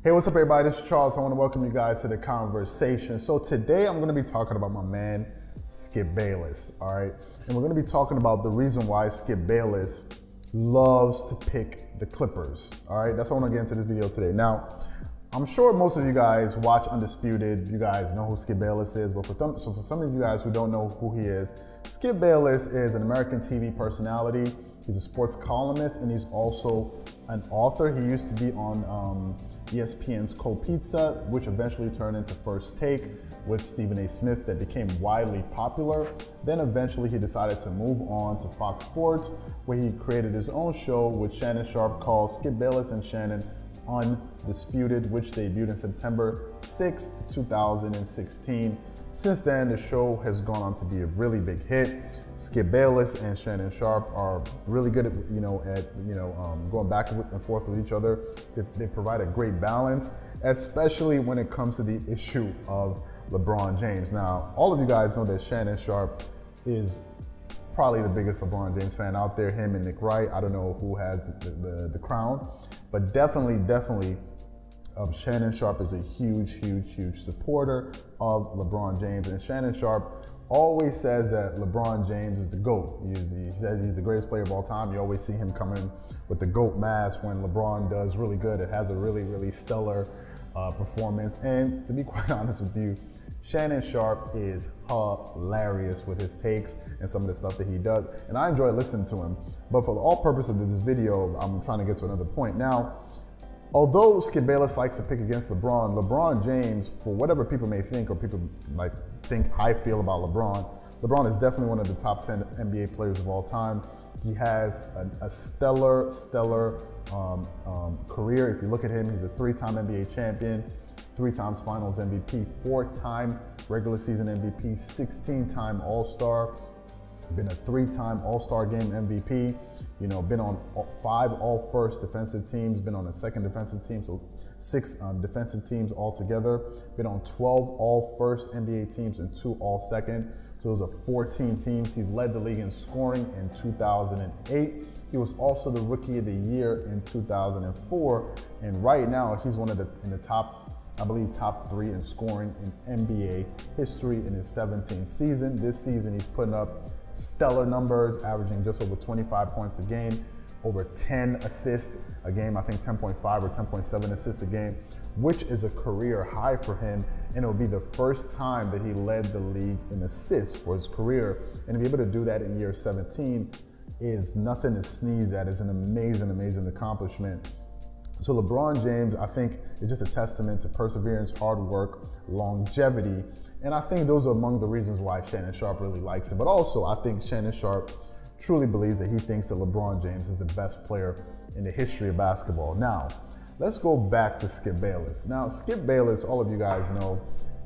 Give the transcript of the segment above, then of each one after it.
Hey, what's up everybody? This is Charles. I want to welcome you guys to the conversation. So today I'm going to be talking about my man, Skip Bayless, all right? And we're going to be talking about the reason why Skip Bayless loves to pick the Clippers, all right? That's what I want to get into this video today. Now, I'm sure most of you guys watch Undisputed. You guys know who Skip Bayless is, but for some of you guys who don't know who he is, Skip Bayless is an American TV personality. He's a sports columnist, and he's also an author. He used to be on ESPN's Cold Pizza, which eventually turned into First Take with Stephen A. Smith, that became widely popular. Then eventually he decided to move on to Fox Sports, where he created his own show with Shannon Sharpe called Skip Bayless and Shannon Undisputed, which debuted in September 6, 2016. Since then, the show has gone on to be a really big hit. Skip Bayless and Shannon Sharpe are really good at going back and forth with each other. They provide a great balance, especially when it comes to the issue of LeBron James. Now, all of you guys know that Shannon Sharpe is probably the biggest LeBron James fan out there, him and Nick Wright. I don't know who has the crown, but definitely, Shannon Sharpe is a huge supporter of LeBron James. And Shannon Sharpe always says that LeBron James is the GOAT. He says he's the greatest player of all time. You always see him coming with the GOAT mask when LeBron does really good. It has a really stellar performance. And to be quite honest with you, Shannon Sharpe is hilarious with his takes and some of the stuff that he does. And I enjoy listening to him. But for all purposes of this video, I'm trying to get to another point. Now, although Skip Bayless likes to pick against LeBron James, for whatever people may think or people like think I feel about LeBron is definitely one of the top 10 NBA players of all time. He has a stellar career. If you look at him, he's a 3-time NBA champion, 3 times Finals MVP, 4-time regular season MVP, 16-time All-Star. Been a 3-time All-Star Game MVP, been on 5 All-First defensive teams, been on a 2nd defensive team, so 6 defensive teams altogether, been on 12 All-First NBA teams and 2 All-Second, so it was 14 teams. He led the league in scoring in 2008. He was also the Rookie of the Year in 2004, and right now he's one of in the top, I believe, top 3 in scoring in NBA history in his 17th season. This season he's putting up stellar numbers, averaging just over 25 points a game, over 10 assists a game, I think 10.5 or 10.7 assists a game, which is a career high for him. And it will be the first time that he led the league in assists for his career. And to be able to do that in year 17 is nothing to sneeze at. It's an amazing accomplishment. So LeBron James, I think, is just a testament to perseverance, hard work, longevity. And I think those are among the reasons why Shannon Sharpe really likes him. But also, I think Shannon Sharpe truly believes that he thinks that LeBron James is the best player in the history of basketball. Now, let's go back to Skip Bayless. Now, Skip Bayless, all of you guys know,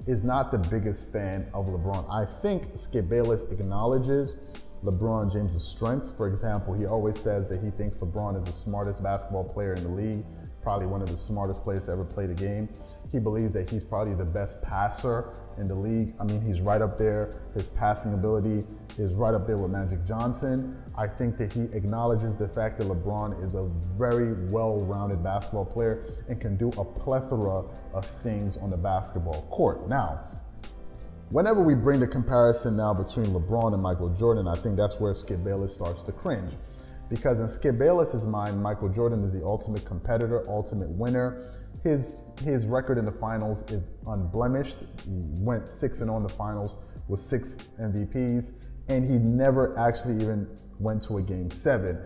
is not the biggest fan of LeBron. I think Skip Bayless acknowledges LeBron James' strengths. For example, he always says that he thinks LeBron is the smartest basketball player in the league, probably one of the smartest players to ever play the game. He believes that he's probably the best passer in the league. I mean, he's right up there. His passing ability is right up there with Magic Johnson. I think that he acknowledges the fact that LeBron is a very well-rounded basketball player and can do a plethora of things on the basketball court. Now, whenever we bring the comparison now between LeBron and Michael Jordan, I think that's where Skip Bayless starts to cringe. Because in Skip Bayless's mind, Michael Jordan is the ultimate competitor, ultimate winner. His record in the finals is unblemished. He went 6-0 in the finals with 6 MVPs, and he never actually even went to a game 7.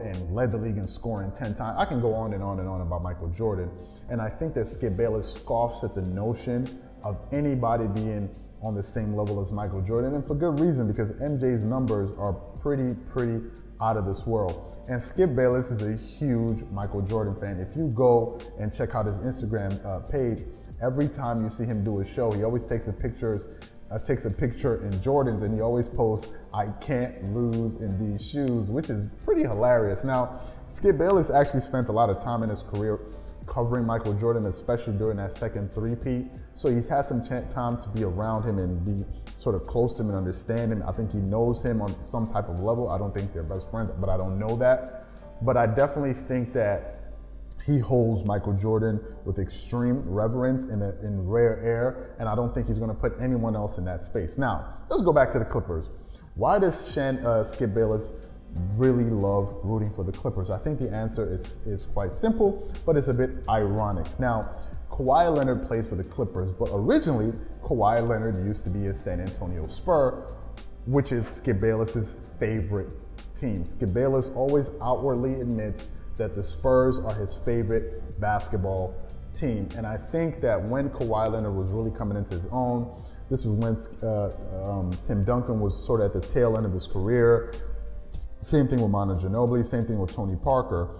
And led the league in scoring 10 times. I can go on and on about Michael Jordan. And I think that Skip Bayless scoffs at the notion of anybody being on the same level as Michael Jordan, and for good reason, because MJ's numbers are pretty out of this world. And Skip Bayless is a huge Michael Jordan fan. If you go and check out his Instagram page, every time you see him do a show, he always takes a picture in Jordans, and he always posts, "I can't lose in these shoes," which is pretty hilarious. Now, Skip Bayless actually spent a lot of time in his career covering Michael Jordan, especially during that second three-peat. So he's had some time to be around him and be sort of close to him and understand him. I think he knows him on some type of level. I don't think they're best friends, but I don't know that. But I definitely think that He holds Michael Jordan with extreme reverence in rare air, and I don't think he's going to put anyone else in that space. Now, let's go back to the Clippers. Why does Skip Bayless really love rooting for the Clippers? I think the answer is quite simple, but it's a bit ironic. Now, Kawhi Leonard plays for the Clippers, but originally Kawhi Leonard used to be a San Antonio Spur, which is Skip Bayless's favorite team. Skip Bayless always outwardly admits that the Spurs are his favorite basketball team. And I think that when Kawhi Leonard was really coming into his own, this was when Tim Duncan was sort of at the tail end of his career. Same thing with Manu Ginobili, same thing with Tony Parker.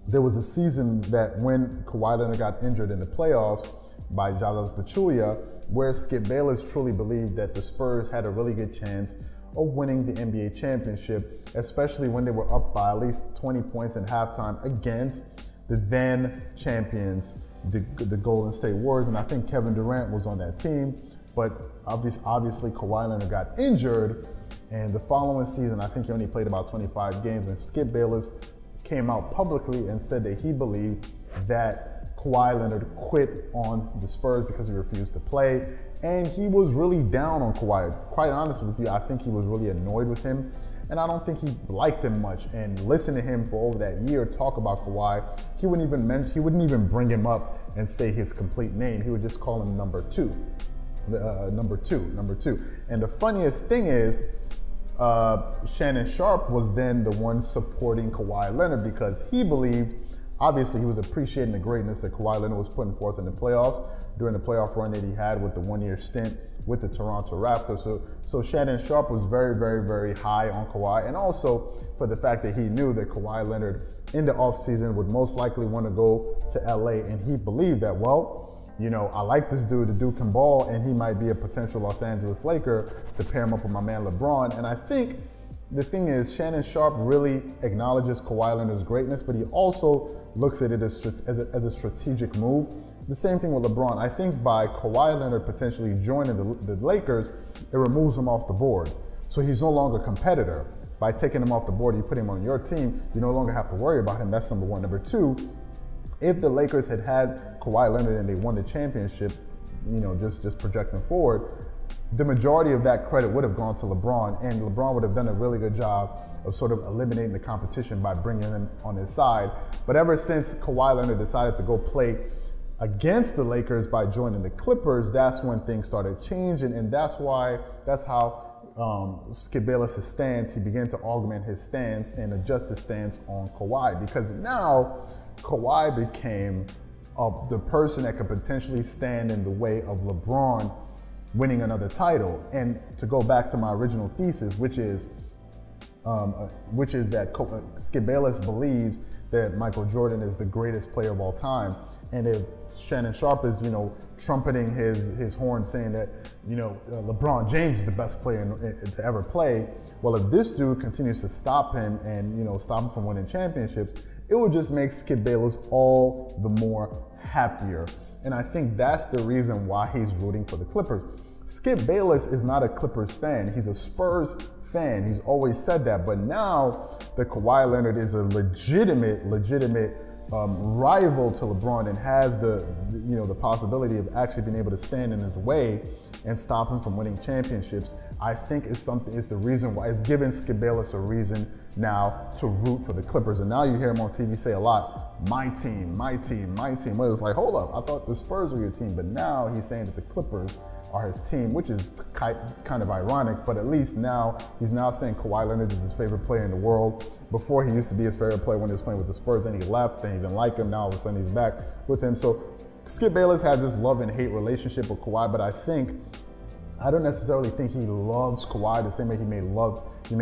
There was a season that when Kawhi Leonard got injured in the playoffs by Zaza Pachulia, where Skip Bayless truly believed that the Spurs had a really good chance of winning the NBA championship, especially when they were up by at least 20 points in halftime against the then champions, the Golden State Warriors. And I think Kevin Durant was on that team, but obviously Kawhi Leonard got injured. And the following season, I think he only played about 25 games, and Skip Bayless came out publicly and said that he believed that Kawhi Leonard quit on the Spurs because he refused to play. And he was really down on Kawhi. Quite honest with you, I think he was really annoyed with him. And I don't think he liked him much. And listen to him for over that year talk about Kawhi. He wouldn't even bring him up and say his complete name. He would just call him number two. Number two. And the funniest thing is, Shannon Sharpe was then the one supporting Kawhi Leonard because he believed, obviously he was appreciating the greatness that Kawhi Leonard was putting forth in the playoffs during the playoff run that he had with the one-year stint with the Toronto Raptors. So Shannon Sharpe was very, very, very high on Kawhi, and also for the fact that he knew that Kawhi Leonard in the offseason would most likely want to go to LA, and he believed that, well, you know, I like this dude, the dude can ball, and he might be a potential Los Angeles Laker to pair him up with my man LeBron. And I think the thing is, Shannon Sharpe really acknowledges Kawhi Leonard's greatness, but he also looks at it as a strategic move. The same thing with LeBron. I think by Kawhi Leonard potentially joining the Lakers, it removes him off the board. So he's no longer a competitor. By taking him off the board, you put him on your team, you no longer have to worry about him. That's number one. Number two, if the Lakers had Kawhi Leonard and they won the championship, you know, just projecting forward, the majority of that credit would have gone to LeBron, and LeBron would have done a really good job of sort of eliminating the competition by bringing him on his side. But ever since Kawhi Leonard decided to go play against the Lakers by joining the Clippers, that's when things started changing, and that's how Skip Bayless' stance, he began to augment his stance and adjust his stance on Kawhi, because now Kawhi became the person that could potentially stand in the way of LeBron winning another title. And to go back to my original thesis, which is that Skip Bayless believes that Michael Jordan is the greatest player of all time. And if Shannon Sharpe is, you know, trumpeting his horn saying that, you know, LeBron James is the best player to ever play, well, if this dude continues to stop him and, you know, stop him from winning championships, it will just make Skip Bayless all the more happier. And I think that's the reason why he's rooting for the Clippers. Skip Bayless is not a Clippers fan. He's a Spurs fan. He's always said that. But now that Kawhi Leonard is a legitimate rival to LeBron and has the possibility of actually being able to stand in his way and stop him from winning championships, I think it's the reason why it's given Skip Bayless a reason now to root for the Clippers. And now you hear him on TV say a lot, my team, my team, my team. Well, it's like, hold up, I thought the Spurs were your team, but now he's saying that the Clippers are his team, which is kind of ironic, but at least now he's now saying Kawhi Leonard is his favorite player in the world. Before, he used to be his favorite player when he was playing with the Spurs, and he left, and he didn't like him. Now all of a sudden he's back with him. So Skip Bayless has this love and hate relationship with Kawhi, but I don't necessarily think he loves Kawhi the same way he may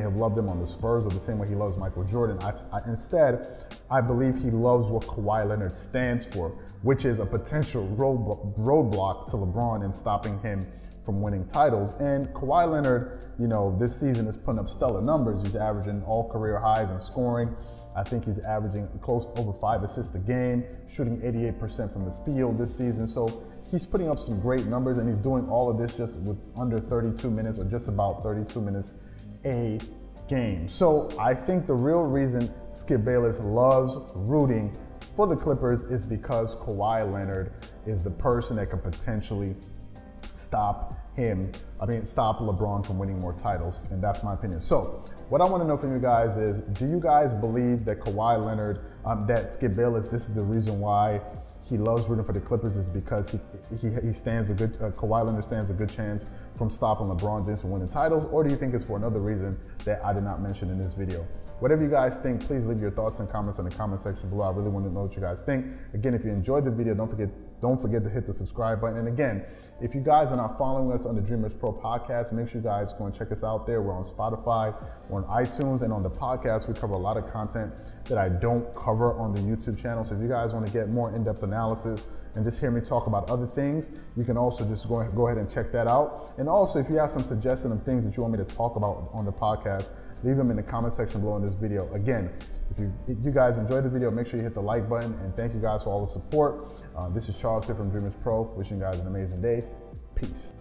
have loved him on the Spurs, or the same way he loves Michael Jordan. Instead, I believe he loves what Kawhi Leonard stands for, which is a potential roadblock to LeBron and stopping him from winning titles. And Kawhi Leonard, you know, this season is putting up stellar numbers. He's averaging all career highs in scoring. I think he's averaging close to over 5 assists a game, shooting 88% from the field this season. So he's putting up some great numbers, and he's doing all of this just with under 32 minutes, or just about 32 minutes a game. So I think the real reason Skip Bayless loves rooting for the Clippers is because Kawhi Leonard is the person that could potentially stop LeBron from winning more titles, and that's my opinion. So what I want to know from you guys is, do you guys believe that Kawhi Leonard, that Skip Bayless, this is the reason why he loves rooting for the Clippers, is because he stands a good, Kawhi Leonard stands a good chance from stopping LeBron James from winning titles, or do you think it's for another reason that I did not mention in this video? Whatever you guys think, please leave your thoughts and comments in the comment section below. I really want to know what you guys think. Again, if you enjoyed the video, don't forget to hit the subscribe button. And again, if you guys are not following us on the Dreamerspro Podcast, make sure you guys go and check us out there. We're on Spotify, we're on iTunes, and on the podcast, we cover a lot of content that I don't cover on the YouTube channel. So if you guys want to get more in-depth analysis and just hear me talk about other things, you can also just go ahead and check that out. And also, if you have some suggestions of things that you want me to talk about on the podcast, leave them in the comment section below in this video. Again, if you guys enjoyed the video, make sure you hit the like button, and thank you guys for all the support. This is Charles here from Dreamerspro, wishing you guys an amazing day. Peace.